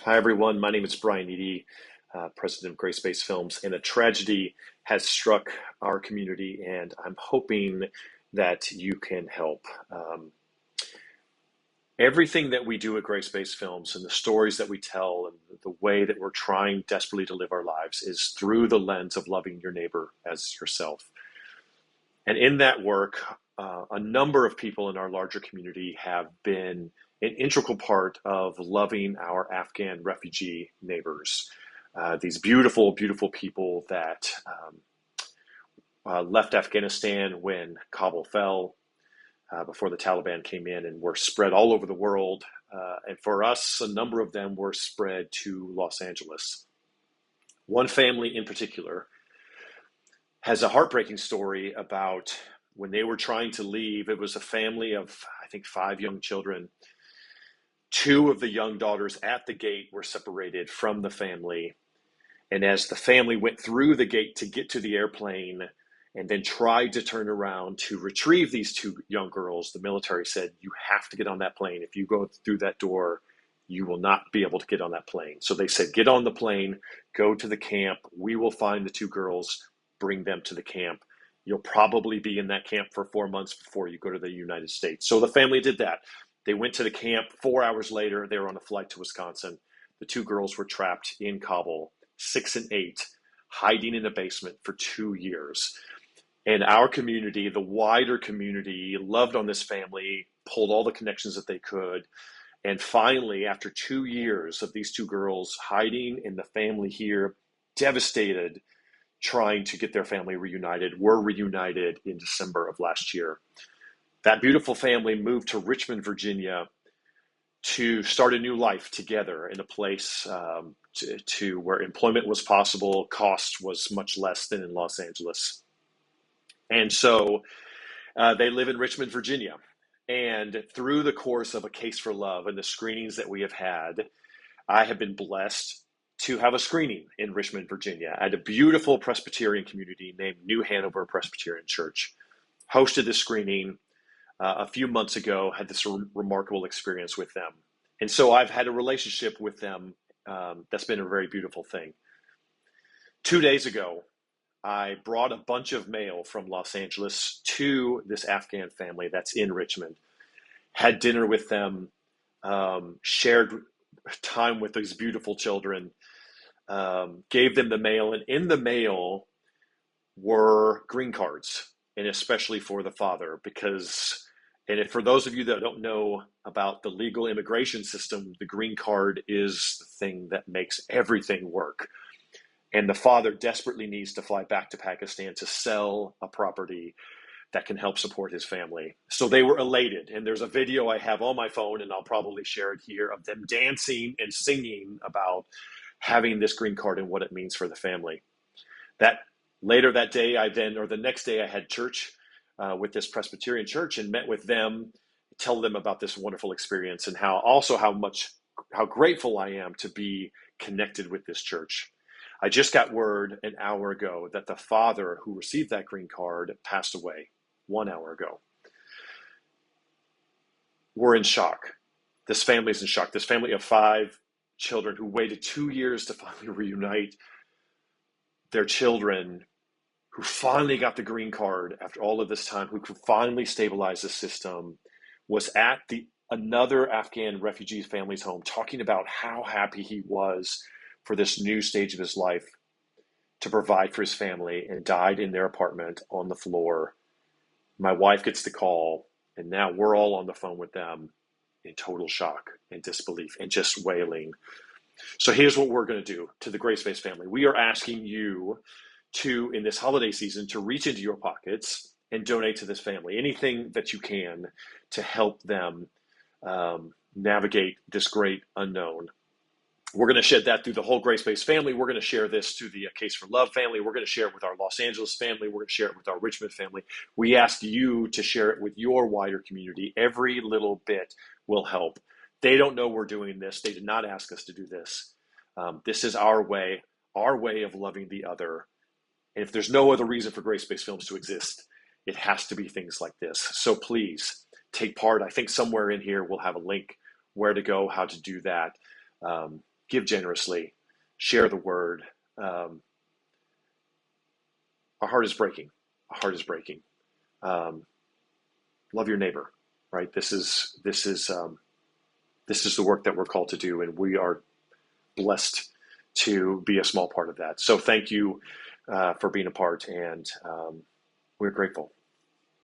Hi, everyone. My name is Brian Eady, president of Grace Based Films, and a tragedy has struck our community, and I'm hoping that you can help. Everything that we do at Grace Based Films and the stories that we tell and the way that we're trying desperately to live our lives is through the lens of loving your neighbor as yourself. And in that work, a number of people in our larger community have been an integral part of loving our Afghan refugee neighbors. These beautiful, beautiful people that left Afghanistan when Kabul fell, before the Taliban came in, and were spread all over the world. And for us, a number of them were spread to Los Angeles. One family in particular has a heartbreaking story about when they were trying to leave. It was a family of, I think, 5 young children. 2 of the young daughters at the gate were separated from the family. And as the family went through the gate to get to the airplane and then tried to turn around to retrieve these 2 young girls, the military said, "You have to get on that plane. If you go through that door, you will not be able to get on that plane." So they said, "Get on the plane, go to the camp. We will find the 2 girls, bring them to the camp. You'll probably be in that camp for 4 months before you go to the United States." So the family did that. They went to the camp. 4 hours later, they were on a flight to Wisconsin. The 2 girls were trapped in Kabul, 6 and 8, hiding in a basement for 2 years. And our community, the wider community, loved on this family, pulled all the connections that they could. And finally, after 2 years of these 2 girls hiding in the family here, devastated, trying to get their family reunited, were reunited in December of last year. That beautiful family moved to Richmond, Virginia, to start a new life together in a place to where employment was possible, cost was much less than in Los Angeles. And so they live in Richmond, Virginia. And through the course of A Case for Love and the screenings that we have had, I have been blessed to have a screening in Richmond, Virginia at a beautiful Presbyterian community named New Hanover Presbyterian Church. Hosted this screening a few months ago, had this remarkable experience with them. And so I've had a relationship with them that's been a very beautiful thing. 2 days ago, I brought a bunch of mail from Los Angeles to this Afghan family that's in Richmond, had dinner with them, shared time with these beautiful children, gave them the mail, and in the mail were green cards, and especially for the father, because, and if, for those of you that don't know about the legal immigration system, the green card is the thing that makes everything work. And the father desperately needs to fly back to Pakistan to sell a property that can help support his family. So they were elated. And there's a video I have on my phone, and I'll probably share it here, of them dancing and singing about having this green card and what it means for the family. That later that day, the next day, I had church with this Presbyterian church and met with them, tell them about this wonderful experience and how grateful I am to be connected with this church. I just got word an hour ago that the father who received that green card passed away 1 hour ago. We're in shock. This family's in shock. This family of 5 children who waited 2 years to finally reunite their children, who finally got the green card after all of this time, who could finally stabilize the system, was at another Afghan refugee family's home talking about how happy he was for this new stage of his life to provide for his family, and died in their apartment on the floor. My wife gets the call, and now we're all on the phone with them in total shock and disbelief and just wailing. So here's what we're going to do to the Grace-Based family. We are asking you to, in this holiday season, to reach into your pockets and donate to this family. Anything that you can to help them navigate this great unknown. We're going to shed that through the whole Grace-Based family. We're going to share this to the Case for Love family. We're going to share it with our Los Angeles family. We're going to share it with our Richmond family. We ask you to share it with your wider community. Every little bit will help. They don't know we're doing this. They did not ask us to do this. This is our way of loving the other. And if there's no other reason for Grace-Based Films to exist, it has to be things like this. So please take part. I think somewhere in here we'll have a link where to go, how to do that. give generously, share the word. Um, our heart is breaking. Our heart is breaking. Um, love your neighbor, right? This is the work that we're called to do, and we are blessed to be a small part of that. So thank you for being a part, and we're grateful.